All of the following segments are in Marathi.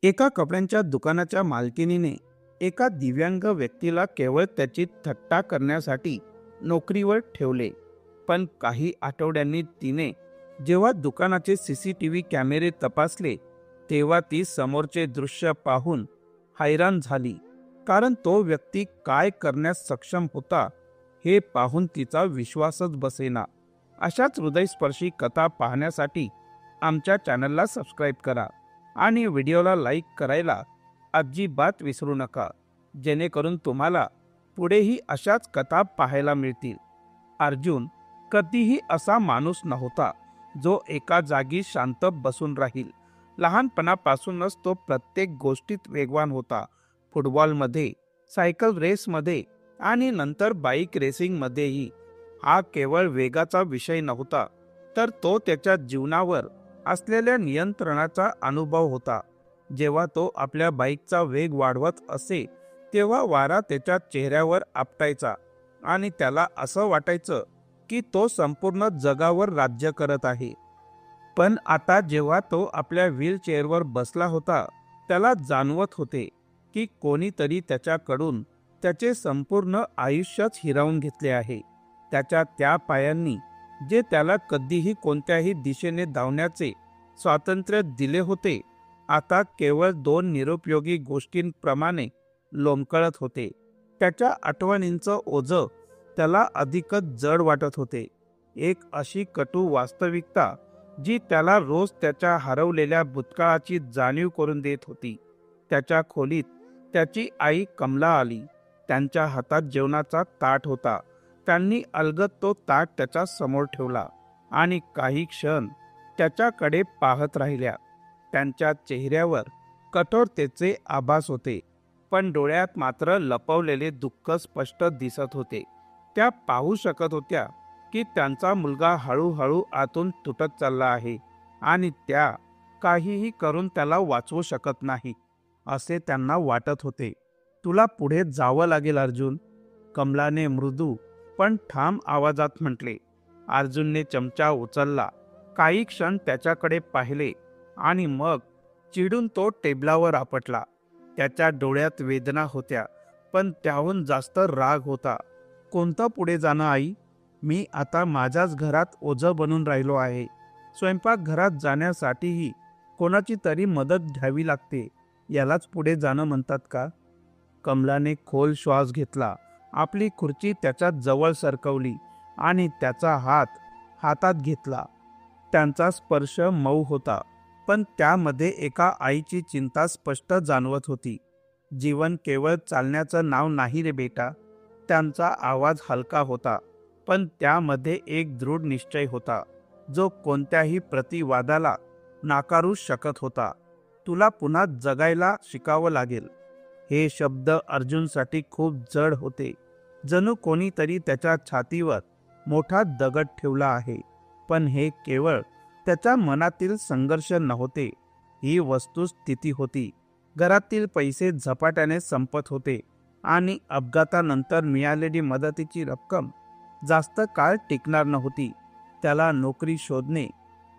एका कपड्यांच्या दुकानाच्या मालकिनीने एका दिव्यांग व्यक्तीला केवळ त्याची थट्टा करण्यासाठी नोकरीवर ठेवले. पण काही आठवड्यांनी तिने जेव्हा दुकानाचे CCTV कॅमेरे तपासले तेव्हा ती समोरचे दृश्य पाहून हैराण झाली. कारण तो व्यक्ती काय करण्यास सक्षम होता हे पाहून तिचा विश्वासच बसेना. अशाच हृदयस्पर्शी कथा पाहण्यासाठी आमच्या चॅनलला सबस्क्राईब करा आणि व्हिडिओला लाईक करायला अजिबात विसरू नका, जेणेकरून तुम्हाला पुढेही अशाच कथा पाहायला मिळतील. अर्जुन कधीही असा माणूस नव्हता जो एका जागी शांत बसून राहील. लहानपणापासूनच तो प्रत्येक गोष्टीत वेगवान होता. फुटबॉलमध्ये, सायकल रेसमध्ये आणि नंतर बाईक रेसिंगमध्येही. हा केवळ वेगाचा विषय नव्हता, तर तो त्याच्या जीवनावर असलेल्या नियंत्रणाचा अनुभव होता. जेव्हा तो आपल्या बाईकचा वेग वाढवत असे तेव्हा वारा त्याच्या चेहऱ्यावर आपटायचा आणि त्याला असं वाटायचं की तो संपूर्ण जगावर राज्य करत आहे. पण आता जेव्हा तो आपल्या व्हीलचेअरवर बसला होता त्याला जाणवत होते की कोणीतरी त्याच्याकडून त्याचे संपूर्ण आयुष्यच हिरावून घेतले आहे. त्याच्या त्या पायांनी जे त्याला कधीही कोणत्याही दिशेने धावण्याचे स्वातंत्र्य दिले होते, आता केवळ दोन निरुपयोगी गोष्टींप्रमाणे लोंबकळत होते. त्याच्या आठवणींचं ओझं त्याला अधिकच जड वाटत होते. एक अशी कटू वास्तविकता जी त्याला रोज त्याच्या हरवलेल्या भूतकाळाची जाणीव करून देत होती. त्याच्या खोलीत त्याची आई कमला आली. त्यांच्या हातात जेवणाचा ताट होता. त्यांनी अलगद तो ताट त्याच्या समोर ठेवला आणि काही क्षण त्याच्याकडे पाहत राहिल्या. त्यांच्या चेहऱ्यावर कठोरतेचे आभास होते, पण डोळ्यात मात्र लपवलेले दुःख स्पष्ट दिसत होते. त्या पाहू शकत होत्या की त्यांचा मुलगा हळूहळू आतून तुटत चालला आहे आणि त्या काहीही करून त्याला वाचवू शकत नाही असे त्यांना वाटत होते. तुला पुढे जावं लागेल अर्जुन, कमलाने मृदू पण ठाम आवाजात म्हटले. अर्जुनने चमचा उचलला, काही क्षण त्याच्याकडे पाहिले आणि मग चिडून तो टेबलावर आपटला. त्याच्या डोळ्यात वेदना होत्या, पण त्याहून जास्त राग होता. कोणतं पुढे जाणं आई? मी आता माझ्याच घरात ओझं बनून राहिलो आहे. स्वयंपाकघरात जाण्यासाठीही कोणाची तरी मदत घ्यावी लागते. यालाच पुढे जाणं म्हणतात का? कमलाने खोल श्वास घेतला, आपली खुर्ची त्याच्या जवळ सरकवली आणि त्याचा हात हातात घेतला. त्यांचा स्पर्श मऊ होता, पण त्यामध्ये एका आईची चिंता स्पष्ट जाणवत होती. जीवन केवळ चालण्याचं नाव नाही रे बेटा. त्यांचा आवाज हलका होता, पण त्यामध्ये एक दृढ निश्चय होता जो कोणत्याही प्रतिवादाला नाकारू शकत होता. तुला पुन्हा जगायला शिकावं लागेल. हे शब्द अर्जुनसाठी खूप जड होते, जणू कोणीतरी त्याच्या छातीवर मोठा दगड ठेवला आहे. पण हे केवळ त्याच्या मनातील संघर्ष नव्हते, ही वस्तुस्थिती होती. घरातील पैसे झपाट्याने संपत होते आणि अपघातानंतर मिळालेली मदतीची रक्कम जास्त काळ टिकणार नव्हती. त्याला नोकरी शोधणे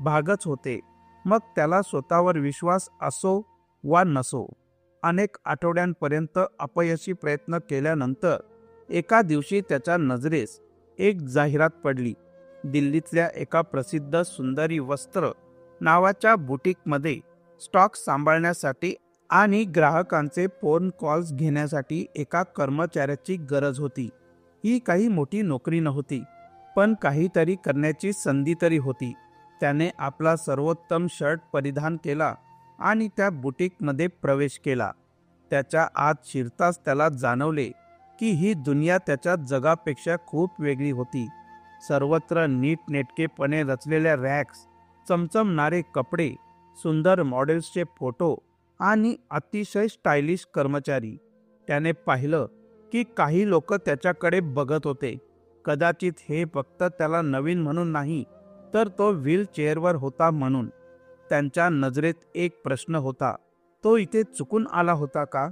भागच होते, मग त्याला स्वतःवर विश्वास असो वा नसो. अनेक आठवड्यांपर्यंत अपयशी प्रयत्न केल्यानंतर एका दिवशी त्याच्या नजरेस एक जाहिरात पडली. दिल्लीतल्या एका प्रसिद्ध सुंदरी वस्त्र नावाच्या बुटीकमध्ये स्टॉक सांभाळण्यासाठी आणि ग्राहकांचे फोन कॉल्स घेण्यासाठी एका कर्मचाऱ्याची गरज होती. ही काही मोठी नोकरी नव्हती, पण काहीतरी करण्याची संधी तरी होती. त्याने आपला सर्वोत्तम शर्ट परिधान केला आणि त्या बुटीकमध्ये प्रवेश केला. त्याच्या आत शिरताच त्याला जाणवले की ही दुनिया त्याच्या जगापेक्षा खूप वेगळी होती. सर्वत्र नीटनेटकेपणे रचलेल्या रॅक्स, चमचमणारे कपडे, सुंदर मॉडेल्सचे फोटो आणि अतिशय स्टायलिश कर्मचारी. त्याने पाहिलं की काही लोक त्याच्याकडे बघत होते. कदाचित हे फक्त त्याला नवीन म्हणून नाही, तर तो व्हीलचेअरवर होता म्हणून. त्यांच्या नजरेत एक प्रश्न होता, तो इथे चुकून आला होता का?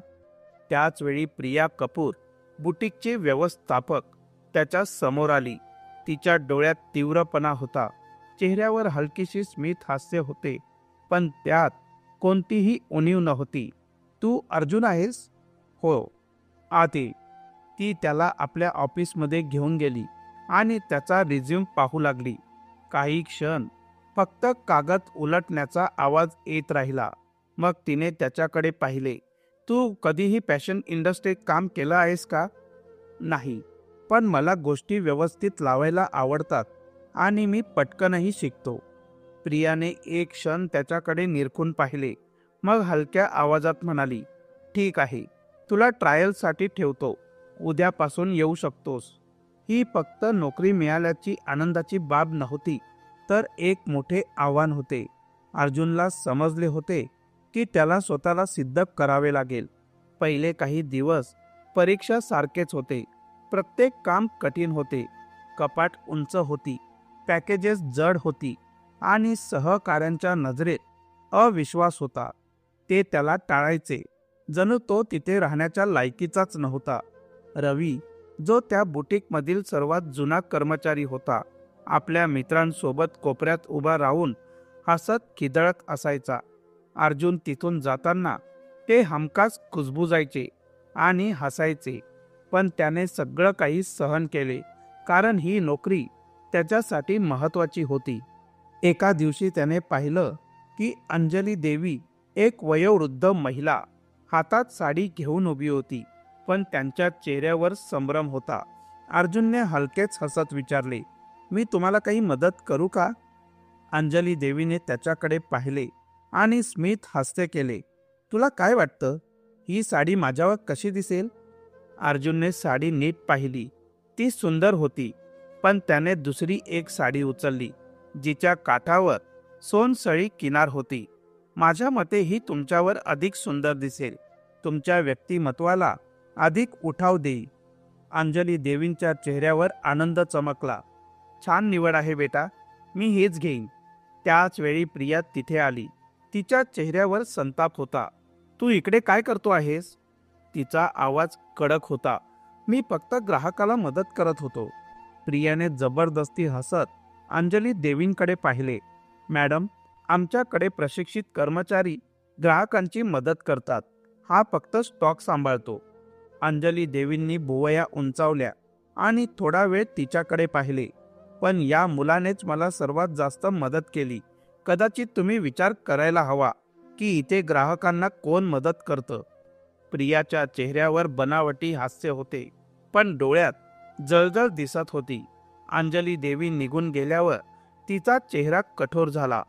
त्याच वेळी प्रिया कपूर, बुटीकचे व्यवस्थापक, त्याच्या समोर आली. तिच्या डोळ्यात तीव्रपणा होता, चेहऱ्यावर हलकीशी स्मित हास्य होते, पण त्यात कोणतीही उणीव नव्हती. तू अर्जुन आहेस? हो. आत ये. ती त्याला आपल्या ऑफिसमध्ये घेऊन गेली आणि त्याचा रिझ्यूम पाहू लागली. काही क्षण फक्त कागद उलटण्याचा आवाज येत राहिला. मग तिने त्याच्याकडे पाहिले. तू कधीही फॅशन इंडस्ट्रीत काम केलं आहेस का? नाही, पण मला गोष्टी व्यवस्थित लावायला आवडतात आणि मी पटकनही शिकतो. प्रियाने एक क्षण त्याच्याकडे निरखून पाहिले. मग हलक्या आवाजात म्हणाली, ठीक आहे, तुला ट्रायलसाठी ठेवतो. उद्यापासून येऊ शकतोस. ही फक्त नोकरी मिळाल्याची आनंदाची बाब नव्हती, तर एक मोठे आव्हान होते. अर्जुनला समजले होते की त्याला स्वतःला सिद्ध करावे लागेल. पहिले काही दिवस परीक्षासारखेच होते. प्रत्येक काम कठीण होते. कपाट उंच होती, पॅकेजेस जड होती आणि सहकाऱ्यांच्या नजरेत अविश्वास होता. ते त्याला टाळायचे, जणू तो तिथे राहण्याच्या लायकीचाच नव्हता. रवी, जो त्या बुटीकमधील सर्वात जुना कर्मचारी होता, आपल्या मित्रांसोबत कोपऱ्यात उभा राहून हसत खिदळत असायचा. अर्जुन तिथून जाताना ते हमखास कुजबुजायचे आणि हसायचे. पण त्याने सगळं काही सहन केले, कारण ही नोकरी त्याच्यासाठी महत्त्वाची होती. एका दिवशी त्याने पाहिलं की अंजली देवी, एक वयोवृद्ध महिला, हातात साडी घेऊन उभी होती, पण त्यांच्या चेहऱ्यावर संभ्रम होता. अर्जुनने हलकेच हसत विचारले, मी तुम्हाला काही मदत करू का? अंजली देवीने त्याच्याकडे पाहिले आणि स्मित हास्य केले. तुला काय वाटतं, ही साडी माझ्यावर कशी दिसेल? अर्जुनने साडी नीट पाहिली. ती सुंदर होती, पण त्याने दुसरी एक साडी उचलली, जिच्या काठावर सोनसळी किनार होती. माझ्या मते ही तुमच्यावर अधिक सुंदर दिसेल. तुमच्या व्यक्तिमत्वाला अधिक उठाव देईल. अंजली देवींच्या चेहऱ्यावर आनंद चमकला. छान निवड आहे बेटा, मी हेच घेईन. त्याच वेळी प्रिया तिथे आली. तिच्या चेहऱ्यावर संताप होता. तू इकडे काय करतो आहेस? तिचा आवाज कडक होता. मी फक्त ग्राहकाला मदत करत होतो. प्रियाने जबरदस्ती हसत अंजली देवींकडे पाहिले. मॅडम, आमच्याकडे प्रशिक्षित कर्मचारी ग्राहकांची मदत करतात. हा फक्त स्टॉक सांभाळतो. अंजली देवींनी भुवया उंचावल्या आणि थोडा वेळ तिच्याकडे पाहिले. पण या मुलानेच मला सर्वात जास्त मदत केली. कदाचित तुम्ही विचार करायला हवा की इथे ग्राहकांना कोण मदत करतं. प्रियाच्या चेहऱ्यावर बनावटी हास्य होते, पण डोळ्यात जळजळ दिसत होती. अंजली देवी निघून गेल्यावर तिचा चेहरा कठोर झाला.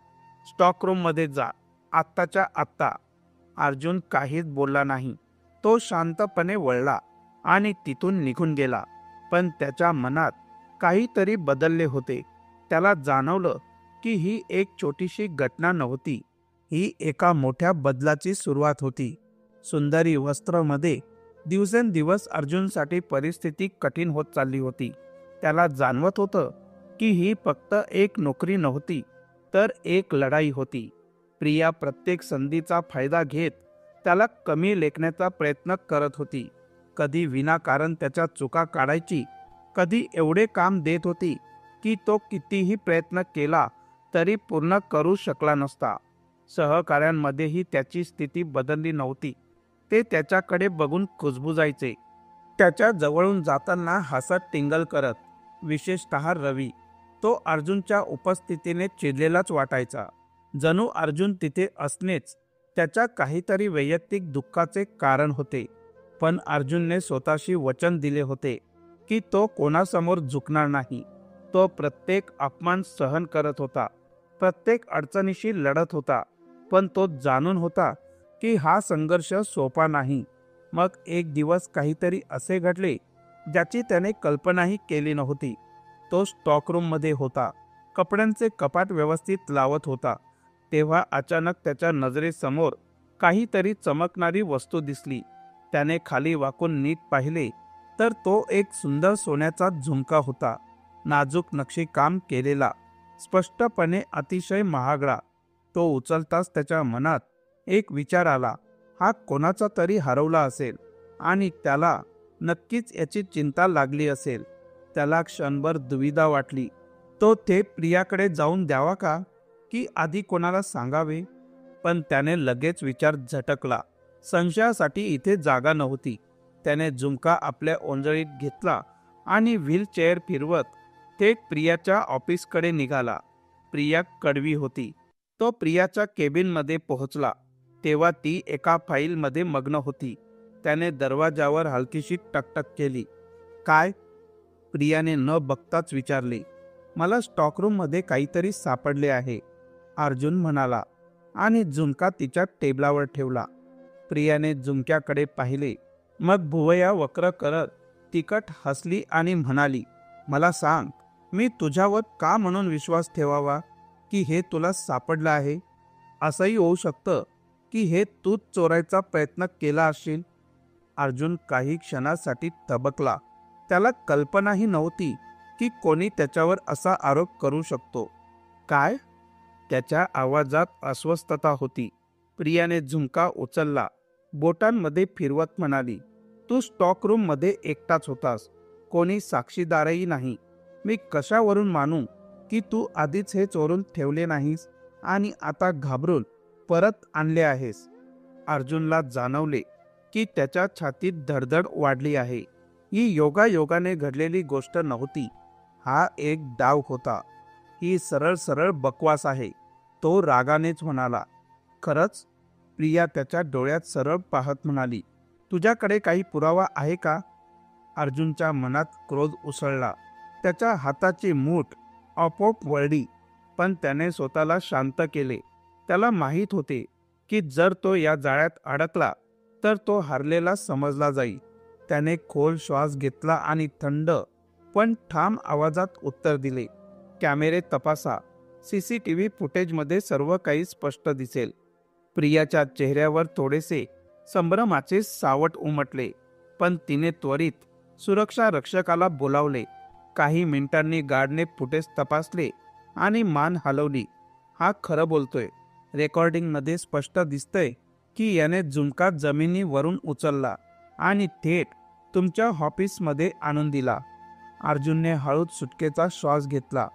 स्टॉक रूममध्ये जा, आत्ताच्या आत्ता. अर्जुन काहीच बोलला नाही. तो शांतपणे वळला आणि तिथून निघून गेला. पण त्याच्या मनात काहीतरी बदलले होते. त्याला जाणवलं की ही एक छोटीशी घटना नव्हती, ही एका मोठ्या बदलाची सुरुवात होती. सुंदरी वस्त्रमध्ये दिवसेंदिवस अर्जुनसाठी परिस्थिती कठीण होत चालली होती. त्याला जाणवत होतं की ही फक्त एक नोकरी नव्हती, तर एक लढाई होती. प्रिया प्रत्येक संधीचा फायदा घेत त्याला कमी लेखण्याचा प्रयत्न करत होती. कधी विनाकारण त्याच्या चुका काढायची, कधी एवढे काम देत होती की तो कितीही प्रयत्न केला तरी पूर्ण करू शकला नसता. सहकाऱ्यांमध्येही त्याची स्थिती बदलली नव्हती. ते त्याच्याकडे बघून कुजबुजायचे. त्याच्या जवळून जाताना हसत टिंगल करत. विशेषतः रवी, तो अर्जुनच्या उपस्थितीने चिडलेलाच वाटायचा. जणू अर्जुन तिथे असणेच त्याच्या काहीतरी वैयक्तिक दुःखाचे कारण होते. पण अर्जुनने स्वतःशी वचन दिले होते की तो कोणासमोर झुकणार नाही. तो प्रत्येक अपमान सहन करत होता, प्रत्येक अडचणीशी लढत होता. पण तो जाणून होता की हा संघर्ष सोपा नाही. मग एक दिवस काहीतरी असे घडले ज्याची त्याने कल्पनाही केली नव्हती. तो स्टॉकरूममध्ये होता, कपड्यांचे कपाट व्यवस्थित लावत होता. तेव्हा अचानक त्याच्या नजरेसमोर काहीतरी चमकणारी वस्तू दिसली. त्याने खाली वाकून नीट पाहिले तर तो एक सुंदर सोन्याचा झुमका होता. नाजूक नक्षीकाम केलेला, स्पष्टपणे अतिशय महागडा. तो उचलताच त्याच्या मनात एक विचार आला. हा कोणाचा तरी हरवला असेल आणि त्याला नक्कीच याची चिंता लागली असेल. त्याला क्षणभर दुविधा वाटली. तो थेट प्रियाकडे जाऊन द्यावा का, की आधी कोणाला सांगावे? पण त्याने लगेच विचार झटकला. संशयासाठी इथे जागा नव्हती. त्याने झुमका आपल्या ओंजळीत घेतला आणि व्हीलचेअर फिरवत थेट प्रियाच्या ऑफिसकडे निघाला. प्रिया कडवी होती. तो प्रियाच्या केबिनमध्ये पोहोचला तेव्हा ती एका फाईलमध्ये मग्न होती. त्याने दरवाजावर हलकीशी टकटक केली. काय? प्रियाने न बघताच विचारले. मला स्टॉकरूममध्ये काहीतरी सापडले आहे, अर्जुन म्हणाला आणि झुमका तिच्या टेबलावर ठेवला. प्रियाने झुमक्याकडे पाहिले, मग भुवया वक्र करत तिखट हसली आणि म्हणाली, मला सांग, मी तुझ्यावर का म्हणून विश्वास ठेवावा की हे तुला सापडलं आहे? असंही होऊ शकतं की हे तूच चोरायचा प्रयत्न केला असशील. अर्जुन काही क्षणासाठी तबकला. त्याला कल्पनाही नव्हती की कोणी त्याच्यावर असा आरोप करू शकतो. काय? त्याच्या आवाजात अस्वस्थता होती. प्रियाने झुमका उचलला, बोटांमध्ये फिरवत म्हणाली, तू स्टॉक रूम मध्ये एकटाच होतास, कोणी साक्षीदारही नाही. मी कशावरून मानू की तू आधीच हे चोरून ठेवले नाहीस आणि आता घाबरून परत आणले आहेस? अर्जुनला जाणवले की त्याच्या छातीत धडधड वाढली आहे. ही योगायोगाने घडलेली गोष्ट नव्हती. हा एक डाव होता. ही सरळ सरळ बकवास आहे. तो रागानेच म्हणाला. खरंच? प्रिया त्याच्या डोळ्यात सरळ पाहत म्हणाली. तुझ्याकडे काही पुरावा आहे का? अर्जुनच्या मनात क्रोध उसळला. त्याच्या हाताची मूठ आपोआप वळली, पण त्याने स्वतःला शांत केले. त्याला माहीत होते की जर तो या जाळ्यात अडकला तर तो हारलेला समजला जाईल. त्याने खोल श्वास घेतला आणि थंड पण ठाम आवाजात उत्तर दिले, कॅमेरे तपासा. CCTV फुटेजमध्ये सर्व काही स्पष्ट दिसेल. प्रियाच्या चेहऱ्यावर थोडेसे संभ्रमाचे सावट उमटले, पण तिने त्वरित सुरक्षा रक्षकाला बोलावले. काही मिनिटांनी गार्डने फुटेज तपासले आणि मान हलवली. हा खरं बोलतोय. रेकॉर्डिंगमध्ये स्पष्ट दिसतंय की याने झुमका जमिनीवरून उचलला आणि थेट तुमच्या ऑफिसमध्ये आणून दिला. अर्जुनने हळूच सुटकेचा श्वास घेतला,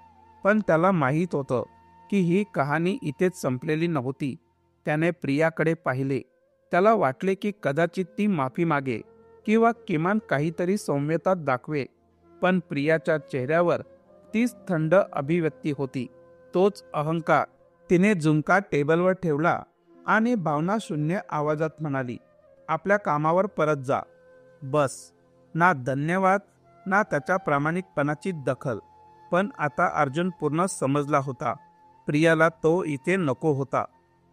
पण त्याला माहीत होतं की ही कहाणी इथेच संपलेली नव्हती. त्याने प्रियाकडे पाहिले. त्याला वाटले की कदाचित ती माफी मागे किंवा किमान काहीतरी सौम्यता दाखवे, पण प्रियाच्या चेहऱ्यावर तीच थंड अभिव्यक्ती होती, तोच अहंकार. तिने झुमका टेबलवर ठेवला आणि भावनाशून्य आवाजात म्हणाली, आपल्या कामावर परत जा. बस. ना धन्यवाद ना त्याच्या प्रामाणिकपणाची दखल. पण आता अर्जुन पूर्ण समजला होता. प्रियाला तो इथे नको होता.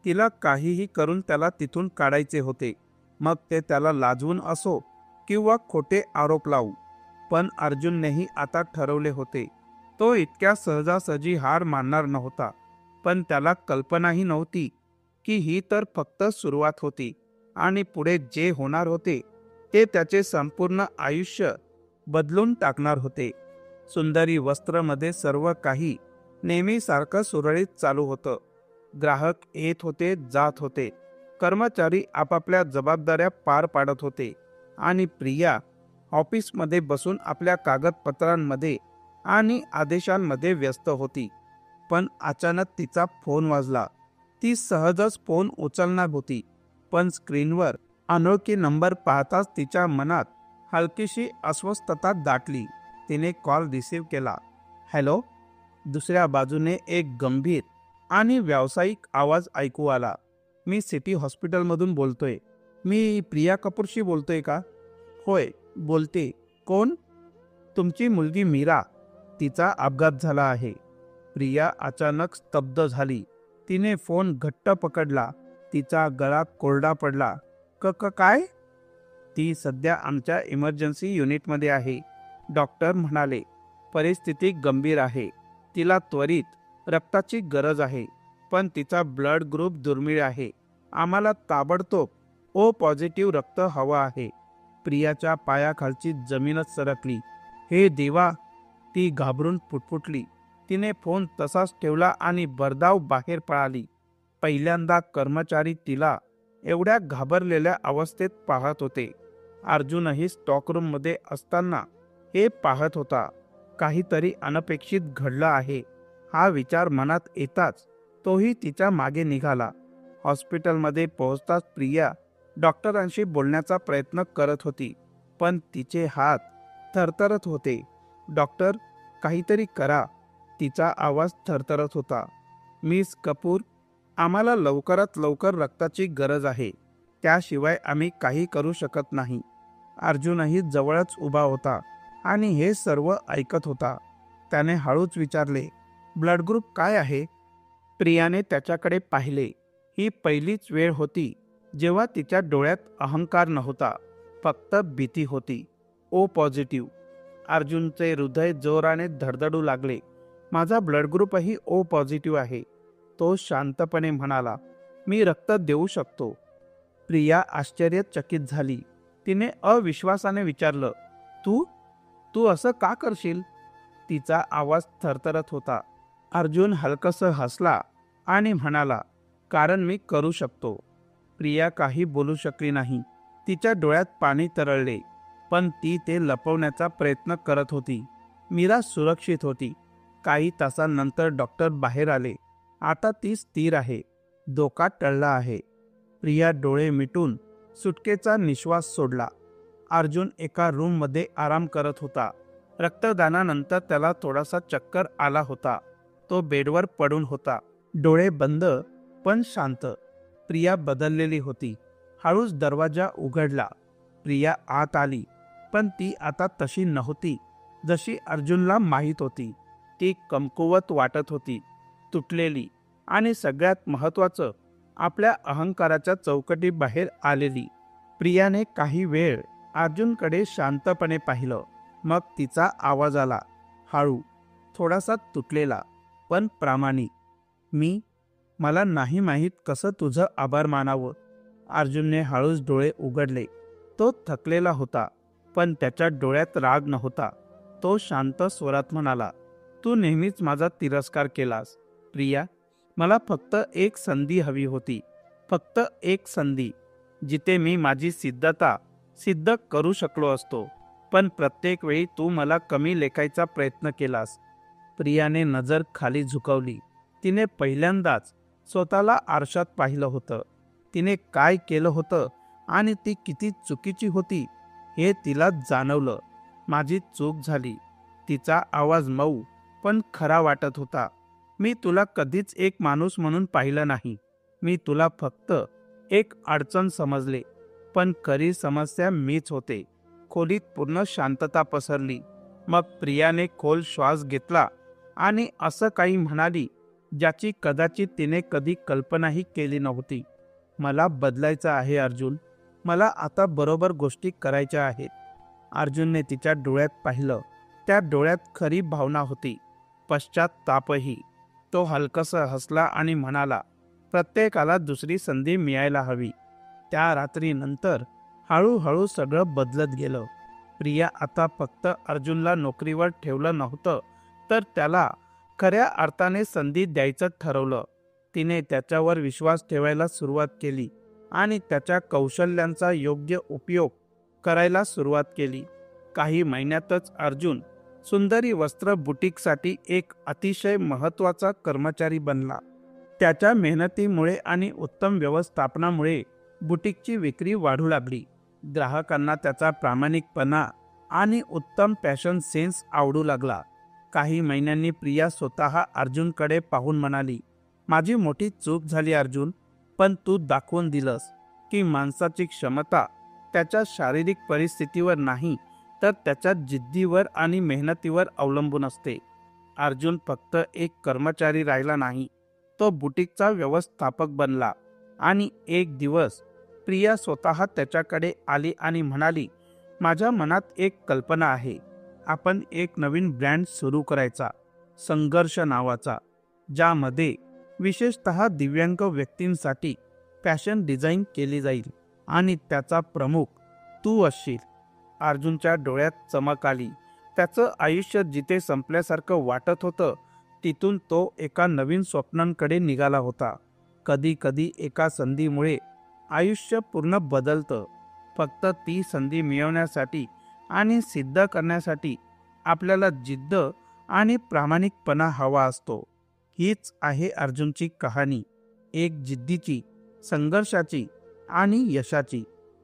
तिला काहीही करून त्याला तिथून काढायचे होते, मग ते त्याला लाजवून असो किंवा खोटे आरोप लावू. पण अर्जुननेही आता ठरवले होते. तो इतक्या सहजासहजी हार मानणार नव्हता. पण त्याला कल्पनाही नव्हती की ही तर फक्त सुरुवात होती आणि पुढे जे होणार होते ते त्याचे संपूर्ण आयुष्य बदलून टाकणार होते. सुंदरी वस्त्रमध्ये सर्व काही नेहमीसारखं सुरळीत चालू होतं. ग्राहक येत होते, जात होते. कर्मचारी आपापल्या जबाबदाऱ्या पार पाडत होते आणि प्रिया ऑफिसमध्ये बसून आपल्या कागदपत्रांमध्ये आणि आदेशांमध्ये व्यस्त होती. पण अचानक तिचा फोन वाजला. ती सहजच फोन उचलणार होती, पण स्क्रीनवर अनोळखी नंबर पाहताच तिच्या मनात हलकीशी अस्वस्थता दाटली. तिने कॉल रिसीव्ह केला. हॅलो. दुसऱ्या बाजूने एक गंभीर आणि व्यावसायिक आवाज ऐकू आला. मी सिटी हॉस्पिटलमधून बोलतोय. मी प्रिया कपूरशी बोलतोय का? होय, बोलते. कोण? तुमची मुलगी मीरा. तिचा अपघात झाला आहे. प्रिया अचानक स्तब्ध झाली. तिने फोन घट्ट पकडला. तिचा गळा कोरडा पडला. काय? ती सध्या आमच्या इमर्जन्सी युनिटमध्ये आहे, डॉक्टर म्हणाले. परिस्थिती गंभीर आहे. तिला त्वरित रक्ताची गरज आहे, पण तिचा ब्लड ग्रुप दुर्मिळ आहे. आम्हाला ताबडतोब O पॉझिटिव्ह रक्त हवं आहे. प्रियाच्या पायाखालची जमीनच सरकली. हे देवा, ती घाबरून फुटफुटली. तिने फोन तसाच ठेवला आणि भरधाव बाहेर पळाली. पहिल्यांदा कर्मचारी तिला एवढ्या घाबरलेल्या अवस्थेत पाहत होते. अर्जुनही स्टॉकरूममध्ये असताना हे पाहत होता. काहीतरी अनपेक्षित घडलं आहे हा विचार मनात येताच तोही तिच्या मागे निघाला. हॉस्पिटलमध्ये पोहोचताच प्रिया डॉक्टरांशी बोलण्याचा प्रयत्न करत होती, पण तिचे हात थरथरत होते. डॉक्टर, काहीतरी करा. तिचा आवाज थरथरत होता. मिस कपूर, आम्हाला लवकरात लवकर रक्ताची गरज आहे. त्याशिवाय आम्ही काही करू शकत नाही. अर्जुनही जवळच उभा होता आणि हे सर्व ऐकत होता. त्याने हळूच विचारले, ब्लड ग्रुप काय आहे? प्रियाने त्याच्याकडे पाहिले. ही पहिलीच वेळ होती जेव्हा तिच्या डोळ्यात अहंकार नव्हता, फक्त भीती होती. O positive. अर्जुनचे हृदय जोराने धडधडू लागले. माझा ब्लड ग्रुपही ओ पॉझिटिव्ह आहे, तो शांतपणे म्हणाला. मी रक्त देऊ शकतो. प्रिया आश्चर्यचकित झाली. तिने अविश्वासाने विचारलं, तू तू असं का करशील? तिचा आवाज थरथरत होता. अर्जुन हलकसं हसला आणि म्हणाला, कारण मी करू शकतो. प्रिया काही बोलू शकली नाही. तिच्या डोळ्यात पाणी तरळले, पण ती ते लपवण्याचा प्रयत्न करत होती. मीरा सुरक्षित होती. काही तासांनंतर डॉक्टर बाहेर आले. आता ती स्थिर आहे. धोका टळला आहे. प्रिया डोळे मिटून सुटकेचा निश्वास सोडला. अर्जुन एका रूममध्ये आराम करत होता. रक्तदानानंतर त्याला थोडासा चक्कर आला होता. तो बेडवर पडून होता, डोळे बंद पण शांत. प्रिया बदललेली होती. हळूच दरवाजा उघडला. प्रिया आत आली, पण ती आता तशी नव्हती जशी अर्जुनला माहीत होती. ती कमकुवत वाटत होती, तुटलेली आणि सगळ्यात महत्त्वाचं, आपल्या अहंकाराच्या चौकटीबाहेर आलेली. प्रियाने काही वेळ अर्जुनकडे शांतपणे पाहिलं. मग तिचा आवाज आला, हळू, थोडासा तुटलेला पण प्रामाणिक. मला नाही माहीत कसं तुझं आभार मानावं. अर्जुनने हळूच डोळे उघडले. तो थकलेला होता, पण त्याच्या डोळ्यात राग नव्हता. तो शांत स्वरात म्हणाला, तू नेहमीच माझा तिरस्कार केलास प्रिया. मला फक्त एक संधी हवी होती, फक्त एक संधी, जिथे मी माझी सिद्धता सिद्ध करू शकलो असतो. पण प्रत्येक वेळी तू मला कमी लेखायचा प्रयत्न केलास. प्रियाने नजर खाली झुकवली. तिने पहिल्यांदाच स्वतःला आरशात पाहिलं होतं. तिने काय केलं होतं आणि ती किती चुकीची होती हे तिला जाणवलं. माझी चूक झाली. तिचा आवाज मऊ पण खरा वाटत होता. मी तुला कधीच एक माणूस म्हणून पाहिलं नाही. मी तुला फक्त एक अडचण समजले, पण खरी समस्या मीच होते. खोलीत पूर्ण शांतता पसरली. मग प्रियाने खोल श्वास घेतला आणि असं काही म्हणाली ज्याची कदाचित तिने कधी कल्पनाही केली नव्हती. मला बदलायचं आहे अर्जुन. मला आता बरोबर गोष्टी करायच्या आहेत. अर्जुनने तिच्या डोळ्यात पाहिलं. त्या डोळ्यात खरी भावना होती, पश्चात्तापही. तो हलकसा हसला आणि म्हणाला, प्रत्येकाला दुसरी संधी मिळायला हवी. त्या रात्रीनंतर हळूहळू सगळं बदलत गेलं. प्रिया आता फक्त अर्जुनला नोकरीवर ठेवलं नव्हतं, तर त्याला खऱ्या अर्थाने संधी द्यायचं ठरवलं. तिने त्याच्यावर विश्वास ठेवायला सुरुवात केली आणि त्याच्या कौशल्यांचा योग्य उपयोग करायला सुरुवात केली. काही महिन्यातच अर्जुन सुंदरी वस्त्र बुटीकसाठी एक अतिशय महत्त्वाचा कर्मचारी बनला. त्याच्या मेहनतीमुळे आणि उत्तम व्यवस्थापनामुळे बुटीकची विक्री वाढू लागली. ग्राहकांना त्याचा प्रामाणिकपणा आणि उत्तम फॅशन सेन्स आवडू लागला. काही महिन्यांनी प्रिया स्वतः अर्जुनकडे पाहून म्हणाली, माझी मोठी चूक झाली अर्जुन, पण तू दाखवून दिलंस की माणसाची क्षमता त्याच्या शारीरिक परिस्थितीवर नाही, तर त्याच्या जिद्दीवर आणि मेहनतीवर अवलंबून असते. अर्जुन फक्त एक कर्मचारी राहिला नाही, तो बुटीकचा व्यवस्थापक बनला. आणि एक दिवस प्रिया स्वतः त्याच्याकडे आली आणि म्हणाली, माझ्या मनात एक कल्पना आहे. आपण एक नवीन ब्रँड सुरू करायचा, संघर्ष नावाचा, ज्यामध्ये विशेषतः दिव्यांग व्यक्तींसाठी फॅशन डिझाईन केली जाईल आणि त्याचा प्रमुख तू असशील. अर्जुनच्या डोळ्यात चमक आली. त्याचं आयुष्य जिथे संपल्यासारखं वाटत होतं, तिथून तो एका नवीन स्वप्नांकडे निघाला होता. कधी कधी एका संधीमुळे आयुष्य पूर्ण बदलतं. फक्त ती संधी मिळवण्यासाठी आणि सिद्ध करण्यासाठी आपल्याला जिद्द आणि प्रामाणिकपणा हवा असतो. हीच आहे अर्जुनची कहाणी, एक जिद्दीची, संघर्षाची आणि यशाची.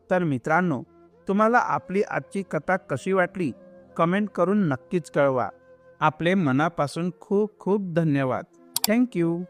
तर मित्रांनो, तुम्हाला आपली आजची कथा कशी वाटली कमेंट करून नक्कीच कळवा. आपले मनापासून खूप खूप धन्यवाद. थँक्यू.